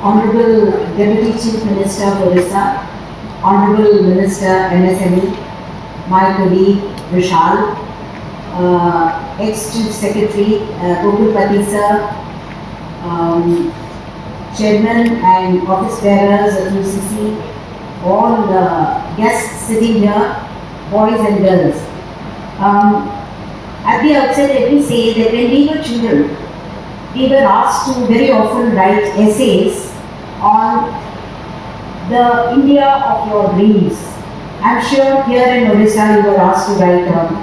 Honorable Deputy Chief Minister of Orissa, Honorable Minister MSME, my colleague Vishal, ex-Chief Secretary Gokul sir, Chairman and office bearers of UCC, all the guests sitting here, boys and girls. At the outset, let me say that when we were children, we were asked to very often write essays on the India of your dreams. I'm sure here in Orissa you were asked to write on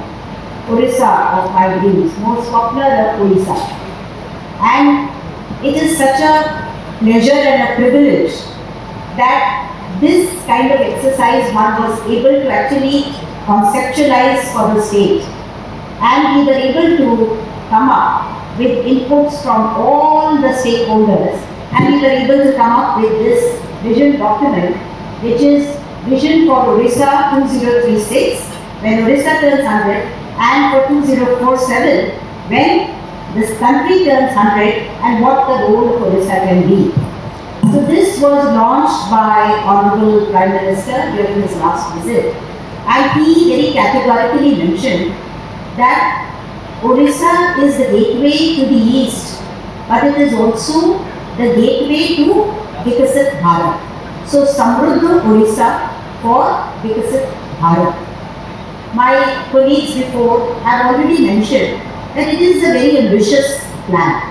Orissa of my dreams, most popular of Orissa. And it is such a pleasure and a privilege that this kind of exercise one was able to actually conceptualize for the state. And we were able to come up with inputs from all the stakeholders, and we were able to come up with this vision document, which is Vision for Orissa 2036, when Orissa turns 100, and for 2047, when this country turns 100, and what the role of Orissa can be. So this was launched by Honorable Prime Minister during his last visit, and he very categorically mentioned that Orissa is the gateway to the east, but it is also the gateway to Vikasit Bharat. So Samruddha Orissa for Vikasit Bharat. My colleagues before have already mentioned that it is a very ambitious plan.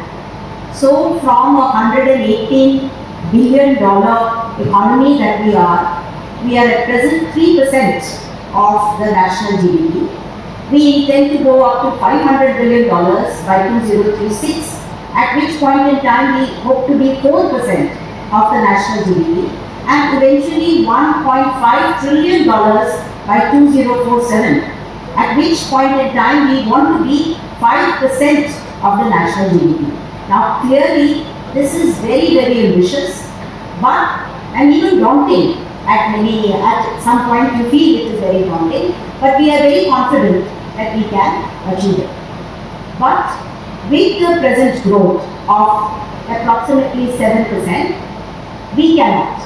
So from a $118 billion economy that we are at present 3% of the national GDP. We intend to go up to $500 billion by 2036, at which point in time we hope to be 4% of the national GDP, and eventually $1.5 trillion by 2047, at which point in time we want to be 5% of the national GDP. Now clearly this is very, very ambitious, and even daunting at some point you feel it is very daunting, but we are very confident that we can achieve it. But with the present growth of approximately 7%, we cannot.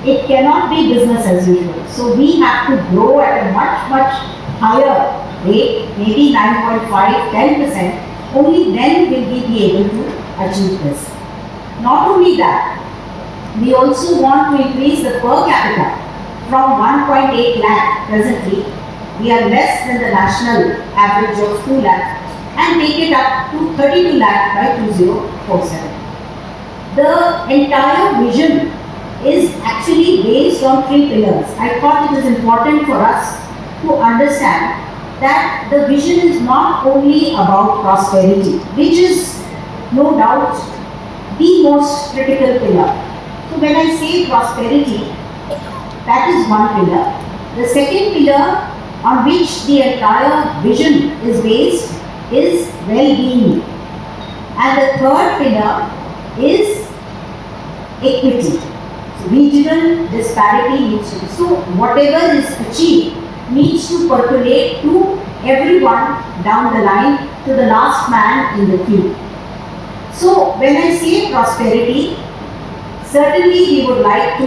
It cannot be business as usual. So we have to grow at a much, much higher rate, maybe 9.5, 10%. Only then will we be able to achieve this. Not only that, we also want to increase the per capita from 1.8 lakh presently. We are less than the national average of 2 lakh, and take it up to 32 lakh by 2047. The entire vision is actually based on 3 pillars. I thought it is important for us to understand that the vision is not only about prosperity, which is no doubt the most critical pillar. So when I say prosperity, that is one pillar. The second pillar on which the entire vision is based is well-being. And the third pillar is equity. So regional disparity needs to be. So whatever is achieved needs to percolate to everyone down the line, to the last man in the queue. So when I say prosperity, certainly we would like to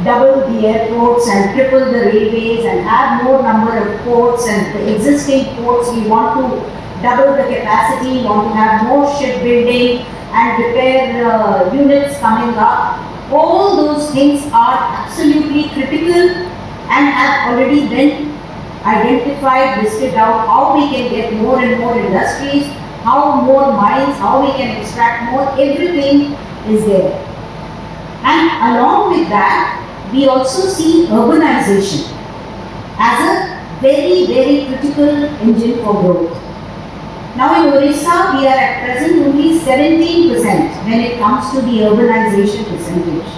double the airports and triple the railways and have more number of ports, and the existing ports we want to double the capacity, want to have more shipbuilding and repair units coming up. All those things are absolutely critical and have already been identified, listed out, how we can get more and more industries, how more mines, how we can extract more, everything is there. And along with that, we also see urbanization as a very, very critical engine for growth. Now in Orissa, we are at present only 17% when it comes to the urbanization percentage.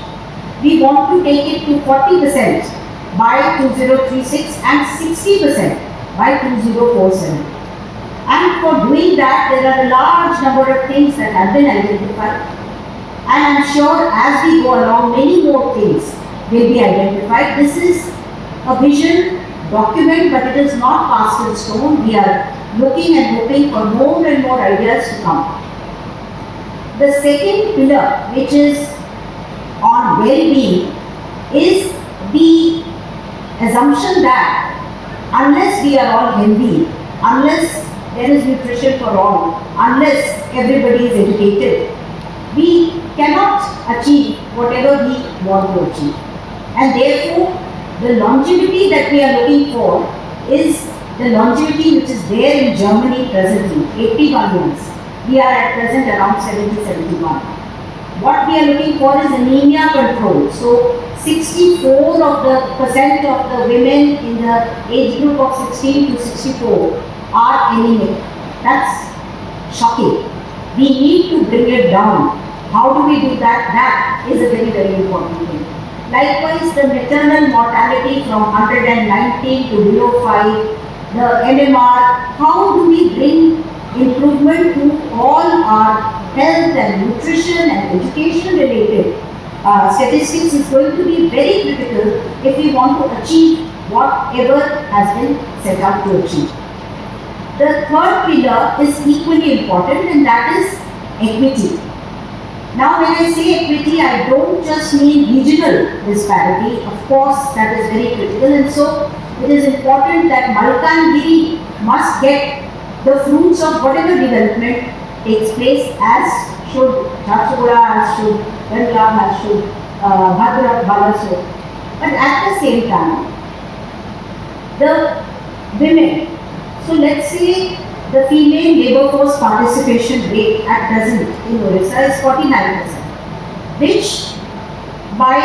We want to take it to 40% by 2036 and 60% by 2047. And for doing that, there are a large number of things that have been identified. And I'm sure as we go along, many more things will be identified. This is a vision document, but it is not cast in stone. We are looking and hoping for more and more ideas to come. The second pillar, which is well-being is the assumption that unless we are all healthy, unless there is nutrition for all, unless everybody is educated, we cannot achieve whatever we want to achieve. And therefore, the longevity that we are looking for is the longevity which is there in Germany presently, 81 years. We are at present around 70-71. What we are looking for is anemia control. So 64% of the women in the age group of 16 to 64 are anemic. That's shocking. We need to bring it down. How do we do that? That is a very, very important thing. Likewise, the maternal mortality from 119 to below 5, the MMR, how do we bring improvement to all our health and nutrition and education related statistics is going to be very critical if we want to achieve whatever has been set out to achieve. The third pillar is equally important, and that is equity. Now when I say equity, I don't just mean regional disparity. Of course, that is very critical, and so it is important that Malkangiri must get the fruits of whatever development takes place, as should Jharsuguda, as should Bandra, as should Bhadra, Balasore. But at the same time, the women, so let's say the female labour force participation rate at present in Orissa is 49%, which by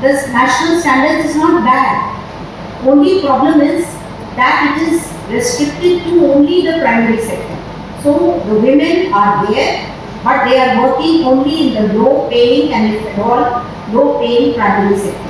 the national standards is not bad. Only problem is that it is restricted to only the primary sector. So the women are there, but they are working only in the low paying and if at all low paying primary sector.